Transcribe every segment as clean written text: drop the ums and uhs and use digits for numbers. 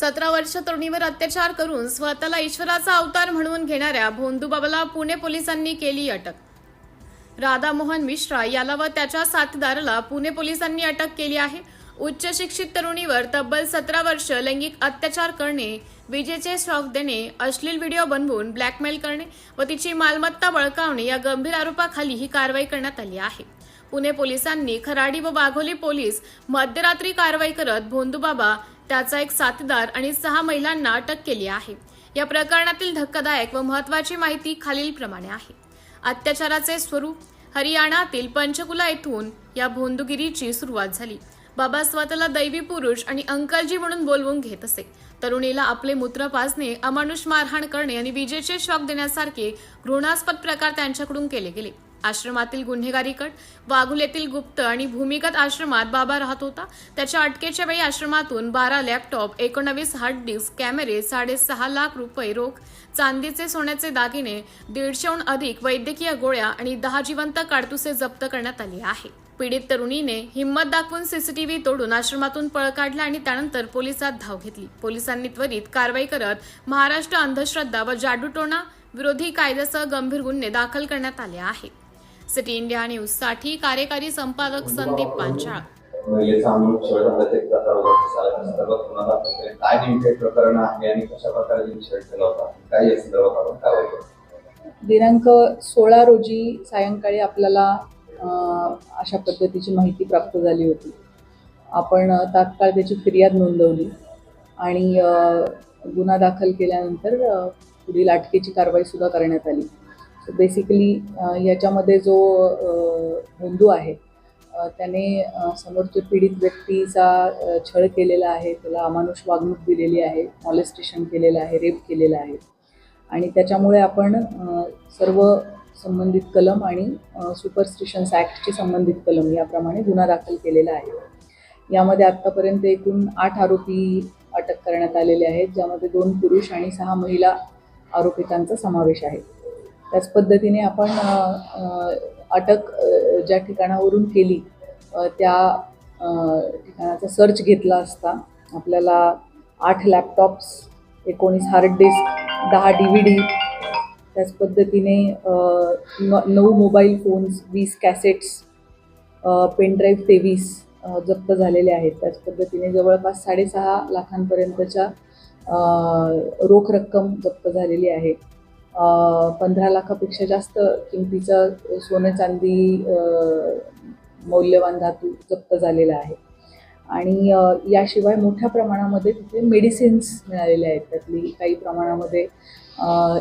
17 वर्ष तरुणीवर अत्याचार करून स्वतःला ईश्वराचा अवतार म्हणून घेणाऱ्या भोंदूबाबाला पुणे पोलिसांनी केली अटक। राधामोहन मिश्रा याला व त्याच्या साथीदाराला पुणे पोलिसांनी अटक केली आहे। उच्च शिक्षित तरुणीवर तब्बल 17 वर्ष लैंगिक अत्याचार करणे, विजेचे शॉक देणे, अश्लील व्हिडिओ बनवून ब्लॅकमेल करणे व तिची मालमत्ता बळकावणे या गंभीर आरोपाखाली ही कारवाई करण्यात आली आहे। पुणे पोलिसांनी खराडी व वाघोली पोलीस मध्यरात्री कारवाई करत भोंदूबाबा, त्याचा एक साथीदार आणि 6 महिलांना अटक केली आहे। या प्रकरणातील धक्कादायक व महत्त्वाची माहिती खालीलप्रमाणे आहे। अत्याचाराचे स्वरूप: हरियाणातील पंचकुला येथून या भोंदूगिरीची सुरुवात झाली। बाबा स्वतःला दैवी पुरुष आणि अंकलजी म्हणून बोलवून घेत असे। तरुणीला आपले मूत्र पाजणे, अमानुष मारहाण करणे आणि विजेचे शॉक देण्यासारखे घृणास्पद प्रकार त्यांच्याकडून केले गेले। आश्रमातील गुन्हेगारी गट वाघुलेतील गुप्त आणि भूमिगत आश्रमात बाबा राहत होता। त्याच्या अटकेच्या वेळी आश्रमातून 12 लॅपटॉप, 19 हार्ड डिस्क, कॅमेरे, 6.5 लाख रुपये रोख, चांदीचे सोन्याचे दागिने, 150हून अधिक वैद्यकीय गोळ्या आणि 10 जिवंत काडतुसे जप्त करण्यात आली आहे। पीडित तरुणीने हिंमत दाखवून सीसीटीव्ही तोडून आश्रमातून पळ काढला आणि त्यानंतर पोलिसात धाव घेतली। पोलिसांनी त्वरित कारवाई करत महाराष्ट्र अंधश्रद्धा व जादूटोणा विरोधी कायद्यासह गंभीर गुन्हे दाखल करण्यात आले आहे। सिटी इंडिया न्यूज साठी कार्यकारी संपादक संदीप पांचाळ। दिनांक 16 रोजी सायंकाळी आपल्याला अशा पद्धतीची माहिती प्राप्त झाली होती। आपण तात्काळ त्याची फिर्याद नोंदवली आणि गुन्हा दाखल केल्यानंतर पुढील अटकेची कारवाई सुद्धा करण्यात आली। सो बेसिकली याच्यामध्ये जो भोंदू आहे त्याने समोरच्या पीडित व्यक्तीचा छळ केलेला आहे, त्याला अमानुष वागणूक दिलेली आहे, मॉलेस्टेशन केलेलं आहे, रेप केलेला आहे आणि त्याच्यामुळे आपण सर्व संबंधित कलम आणि सुपरस्टिशन्स ॲक्टची संबंधित कलम याप्रमाणे गुन्हा दाखल केलेला आहे। यामध्ये आत्तापर्यंत एकूण 8 आरोपी अटक करण्यात आलेले आहेत, ज्यामध्ये 2 पुरुष आणि 6 महिला आरोपितांचा समावेश आहे। त्याच पद्धतीने आपण अटक ज्या ठिकाणावरून केली त्या ठिकाणाचा सर्च घेतला असता आपल्याला 8 लॅपटॉप्स, 19 हार्ड डिस्क, 10 DVD, त्याच पद्धतीने 9 मोबाईल फोन्स, 20 कॅसेट्स, पेनड्राईव्ह 23 जप्त झालेले आहेत। त्याच पद्धतीने जवळपास 6.5 लाखांपर्यंतच्या रोख रक्कम जप्त झालेली आहे। 15 लाखापेक्षा जास्त किमतीचं सोने चांदी मौल्यवान धातू जप्त झालेला आहे आणि याशिवाय मोठ्या प्रमाणामध्ये तिथे मेडिसिन्स मिळालेले आहेत। त्यातली काही प्रमाणामध्ये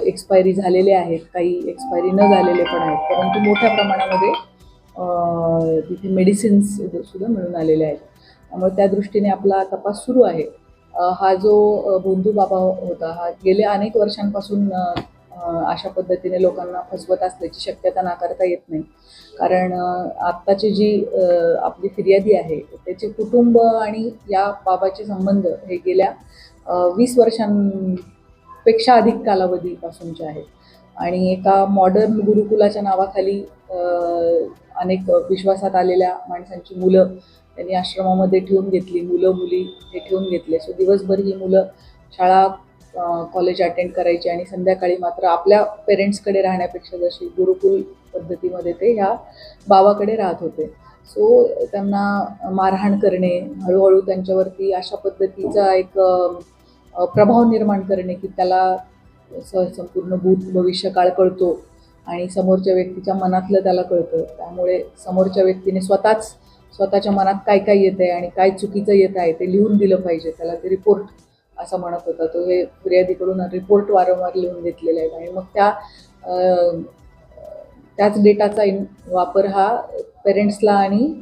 एक्सपायरी झालेले आहेत, काही एक्सपायरी न झालेले पण आहेत, परंतु मोठ्या प्रमाणामध्ये तिथे मेडिसिन्स सुद्धा मिळून आलेले आहेत। त्यामुळे त्या दृष्टीने आपला तपास सुरू आहे। हा जो भोंदू बाबा होता हा गेल्या अनेक वर्षांपासून अशा पद्धतीने लोकांना फसवत असल्याची शक्यता नाकारता येत नाही, कारण आत्ताची जी आपली फिर्यादी आहे त्याचे कुटुंब आणि या बाबाचे संबंध हे गेल्या 20 वर्षांपेक्षा अधिक कालावधीपासूनचे आहेत आणि एका मॉडर्न गुरुकुलाच्या नावाखाली अनेक विश्वासात आलेल्या माणसांची मुलं त्यांनी आश्रमामध्ये ठेवून घेतली, मुलं मुली हे ठेवून घेतले। सो दिवसभर ही मुलं शाळा कॉलेज अटेंड करायची आणि संध्याकाळी मात्र आपल्या पेरेंट्सकडे राहण्यापेक्षा जशी गुरुकुल पद्धतीमध्ये ते ह्या बाबाकडे राहत होते। सो त्यांना मारहाण करणे, हळूहळू त्यांच्यावरती अशा पद्धतीचा एक प्रभाव निर्माण करणे की त्याला संपूर्ण भूत भविष्य काळ कळतो आणि समोरच्या व्यक्तीच्या मनातलं त्याला कळतं। त्यामुळे समोरच्या व्यक्तीने स्वतःच्या मनात काय काय येत आहे आणि काय चुकीचं येत आहे ते लिहून दिलं पाहिजे, त्याला ते रिपोर्ट असं म्हणत होता। तो हे फिर्यादीकडून रिपोर्ट वारंवार लिहून घेतलेले आहेत आणि मग त्याच डेटाचा वापर हा पेरेंट्सला आणि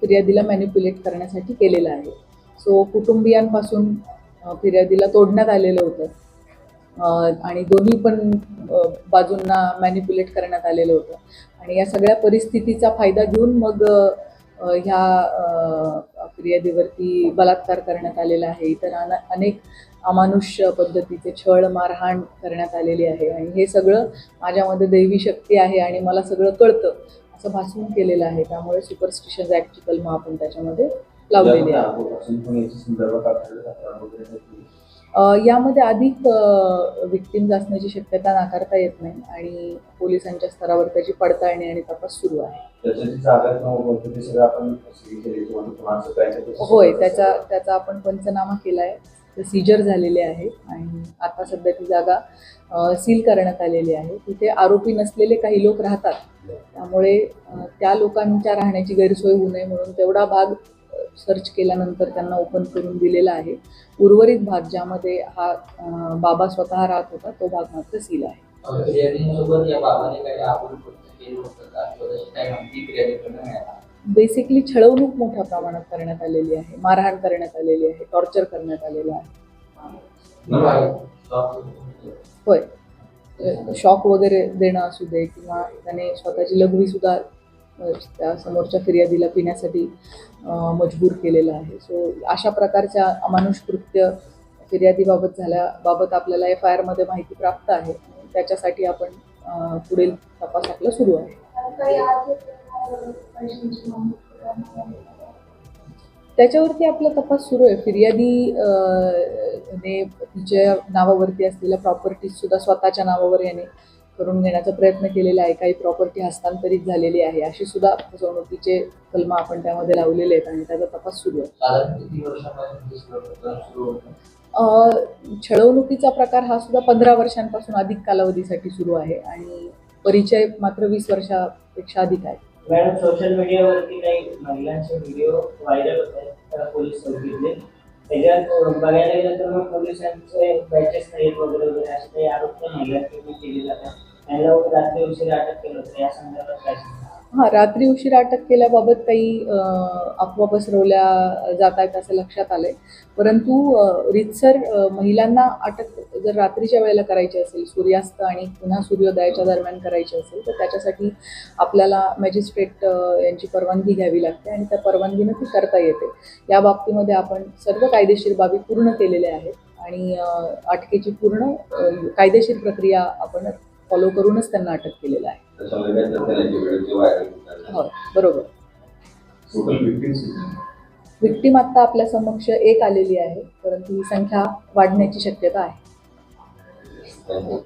फिर्यादीला मॅनिप्युलेट करण्यासाठी केलेला आहे। सो कुटुंबियांपासून फिर्यादीला तोडण्यात आलेलं होतं आणि दोन्ही पण बाजूंना मॅनिप्युलेट करण्यात आलेलं होतं आणि या सगळ्या परिस्थितीचा फायदा घेऊन मग ह्या फिर्यादीवरती बलात्कार करण्यात आलेला आहे। इतर अनेक अमानुष्य पद्धतीचे छळ, मारहाण करण्यात आलेली आहे आणि हे सगळं माझ्यामध्ये दैवी शक्ती आहे आणि मला सगळं कळतं असं भासवून केलेलं आहे। त्यामुळे सुपरस्टिशन्स ॲक्टची कलमं आपण त्याच्यामध्ये लावलेली आहे। यामध्ये अधिक विक्टिम्स असण्याची शक्यता नाकारता येत नाही आणि पोलिसांच्या स्तरावर त्याची पडताळणी आणि तपास सुरू आहे. त्याची जागा किंवा ते सगळं आपण सील केली किंवा कोणाचं काय ते होय, त्याचा आपण पंचनामा केला आहे. ते सीजर झालेले आहे आणि आता सध्या ती जागा सील करण्यात आलेली आहे. तिथे आरोपी नसलेले काही लोक राहतात, त्यामुळे त्या लोकांच्या राहण्याची गैरसोय होऊ नये म्हणून तेवढा भाग सर्च केल्यानंतर त्यांना ओपन करून दिलेला आहे. उर्वरित भाग ज्यामध्ये हा बाबा स्वतः राहत होता तो भाग मात्र सील आहे. बेसिकली छळवणूक मोठ्या प्रमाणात करण्यात आलेली आहे, मारहाण करण्यात आलेली आहे, टॉर्चर करण्यात आलेलं आहे. होय, शॉक वगैरे देणं असू दे किंवा त्याने स्वतःची लघवी सुद्धा त्या समोरच्या फिर्यादीला पिण्यासाठी मजबूर केलेलं आहे. सो अशा प्रकारच्या अमानुष कृत्य फिर्यादीबाबत झाल्याबाबत आपल्याला FIR मध्ये माहिती प्राप्त आहे. त्याच्यासाठी आपण पुढील तपास आपला सुरू आहे. त्याच्यावरती आपला तपास सुरू आहे. फिर्यादी ने तिच्या नावावरती असलेल्या प्रॉपर्टीज सुद्धा स्वतःच्या नावावर याने करून घेण्याचा प्रयत्न केलेला आहे. काही प्रॉपर्टी हस्तांतरित झालेली आहे, अशी सुद्धा फसवणुकीचे कलम आपण त्यामध्ये लावलेले आहेत आणि त्याचा तपास सुरू आहे. छळवणुकीचा प्रकार हा सुद्धा 15 वर्षांपासून अधिक कालावधीसाठी सुरू आहे आणि परिचय मात्र 20 वर्षापेक्षा अधिक आहे. मॅडम, सोशल मीडियावरती काही महिलांचे व्हिडिओ व्हायरल होत आहेत पोलीस चौकीतले. त्याच्यात बघायला गेलं तर मग पोलिसांचे बॅचेस नाहीत वगैरे वगैरे असे काही आरोप तर महिलांकडून केले जातात. त्यांना रात्री उशिरा अटक केलं होतं, या संदर्भात काय सांगता? हां, रात्री उशिरा अटक केल्याबाबत काही अफवा पसरवल्या जात आहेत असं लक्षात आलंय. परंतु रीतसर महिलांना अटक जर रात्रीच्या वेळेला करायची असेल, सूर्यास्त आणि पुन्हा सूर्योदयाच्या दरम्यान करायची असेल, तर त्याच्यासाठी आपल्याला मॅजिस्ट्रेट यांची परवानगी घ्यावी लागते आणि त्या परवानगीनं ती करता येते. या बाबतीमध्ये आपण सर्व कायदेशीर बाबी पूर्ण केलेल्या आहेत आणि अटकेची पूर्ण कायदेशीर प्रक्रिया आपण फॉलो करूनच त्यांना अटक केलेलं आहे. होय, बरोबर. विक्टीम आता आपल्या समक्ष एक आलेली आहे, परंतु ही संख्या वाढण्याची शक्यता आहे.